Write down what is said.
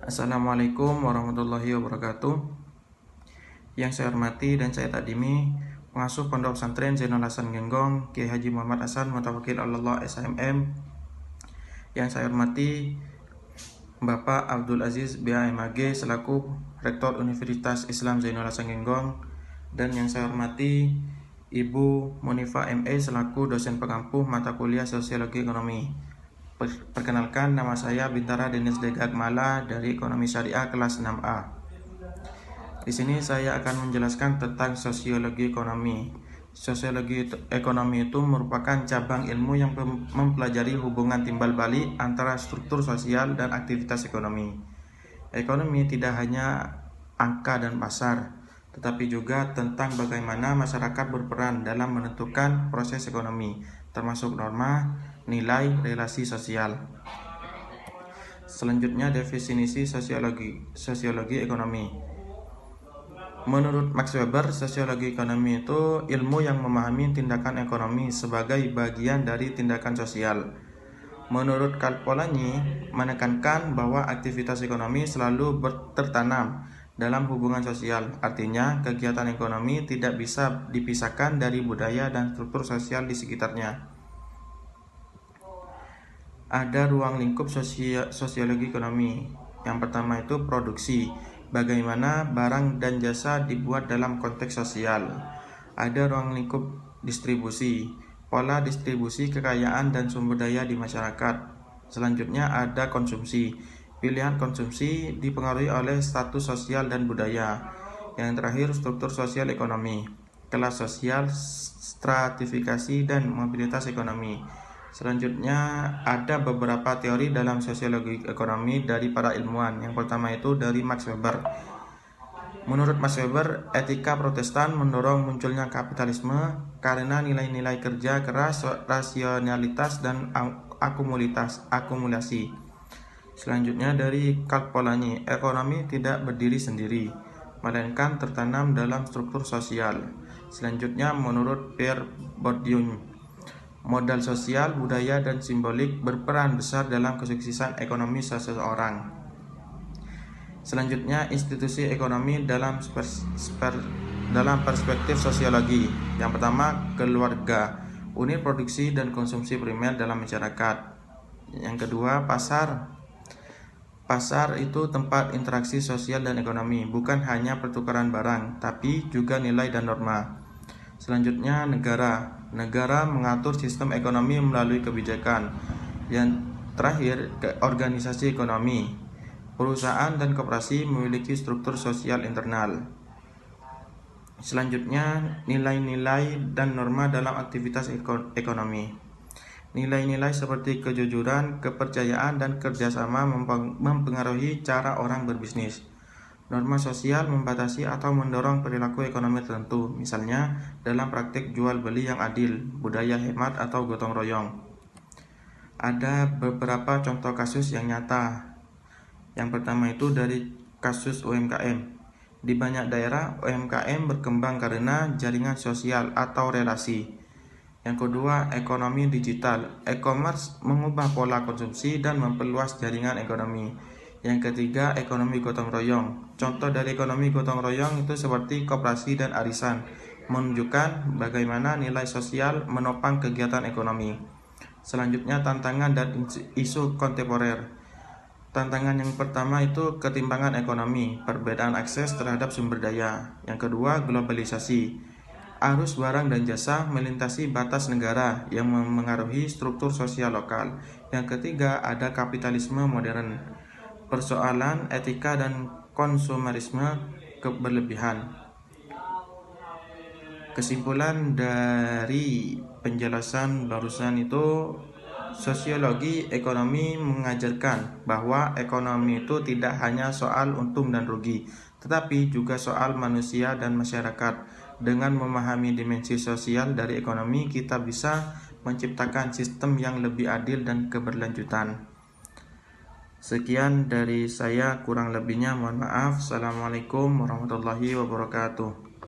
Assalamualaikum warahmatullahi wabarakatuh. Yang saya hormati dan saya takdimi pengasuh Pondok Pesantren Zainul Hasan Genggong, Kiai Haji Muhammad Hasan Mutawakil Allah SHMM. Yang saya hormati Bapak Abdul Aziz BAMAG selaku Rektor Universitas Islam Zainul Hasan Genggong, dan yang saya hormati Ibu Munifa ME selaku dosen pengampu mata kuliah Sosiologi Ekonomi. Perkenalkan, nama saya Bintara Denis Degagmala dari Ekonomi Syariah kelas 6A. Di sini saya akan menjelaskan tentang sosiologi ekonomi. Sosiologi ekonomi itu merupakan cabang ilmu yang mempelajari hubungan timbal balik antara struktur sosial dan aktivitas ekonomi. Ekonomi tidak hanya angka dan pasar, tetapi juga tentang bagaimana masyarakat berperan dalam menentukan proses ekonomi, termasuk norma, nilai, relasi sosial. Selanjutnya, definisi sosiologi ekonomi. Menurut Max Weber, sosiologi ekonomi itu ilmu yang memahami tindakan ekonomi sebagai bagian dari tindakan sosial. Menurut Karl Polanyi, menekankan bahwa aktivitas ekonomi selalu tertanam dalam hubungan sosial. Artinya, kegiatan ekonomi tidak bisa dipisahkan dari budaya dan struktur sosial di sekitarnya. Ada ruang lingkup sosiologi ekonomi. Yang pertama itu produksi, bagaimana barang dan jasa dibuat dalam konteks sosial. Ada ruang lingkup distribusi, pola distribusi kekayaan dan sumber daya di masyarakat. Selanjutnya ada konsumsi. Pilihan konsumsi dipengaruhi oleh status sosial dan budaya. Yang terakhir, struktur sosial ekonomi, kelas sosial, stratifikasi, dan mobilitas ekonomi. Selanjutnya ada beberapa teori dalam sosiologi ekonomi dari para ilmuwan. Yang pertama itu dari Max Weber. Menurut Max Weber, etika Protestan mendorong munculnya kapitalisme karena nilai-nilai kerja keras, rasionalitas, dan akumulasi. Selanjutnya dari Karl Polanyi, ekonomi tidak berdiri sendiri, melainkan tertanam dalam struktur sosial. Selanjutnya menurut Pierre Bourdieu, modal sosial, budaya, dan simbolik berperan besar dalam kesuksesan ekonomi seseorang. Selanjutnya, institusi ekonomi dalam perspektif sosiologi. Yang pertama, keluarga, unit produksi dan konsumsi primer dalam masyarakat. Yang kedua, pasar. Pasar itu tempat interaksi sosial dan ekonomi, bukan hanya pertukaran barang, tapi juga nilai dan norma. Selanjutnya, negara. Negara mengatur sistem ekonomi melalui kebijakan. Yang terakhir, organisasi ekonomi. Perusahaan dan koperasi memiliki struktur sosial internal. Selanjutnya, nilai-nilai dan norma dalam aktivitas ekonomi. Nilai-nilai seperti kejujuran, kepercayaan, dan kerjasama mempengaruhi cara orang berbisnis. Norma sosial membatasi atau mendorong perilaku ekonomi tertentu, misalnya dalam praktik jual beli yang adil, budaya hemat, atau gotong royong. Ada beberapa contoh kasus yang nyata. Yang pertama itu dari kasus UMKM. Di banyak daerah, UMKM berkembang karena jaringan sosial atau relasi. Yang kedua, ekonomi digital. E-commerce mengubah pola konsumsi dan memperluas jaringan ekonomi. Yang ketiga, ekonomi gotong royong. Contoh dari ekonomi gotong royong itu seperti koperasi dan arisan, menunjukkan bagaimana nilai sosial menopang kegiatan ekonomi. Selanjutnya, tantangan dan isu kontemporer. Tantangan yang pertama itu ketimpangan ekonomi, perbedaan akses terhadap sumber daya. Yang kedua, globalisasi. Arus barang dan jasa melintasi batas negara yang memengaruhi struktur sosial lokal. Yang ketiga, ada kapitalisme modern. Persoalan etika dan konsumerisme berlebihan. Kesimpulan dari penjelasan barusan itu, sosiologi ekonomi mengajarkan bahwa ekonomi itu tidak hanya soal untung dan rugi, tetapi juga soal manusia dan masyarakat. Dengan memahami dimensi sosial dari ekonomi, kita bisa menciptakan sistem yang lebih adil dan keberlanjutan. Sekian dari saya, kurang lebihnya mohon maaf. Assalamualaikum warahmatullahi wabarakatuh.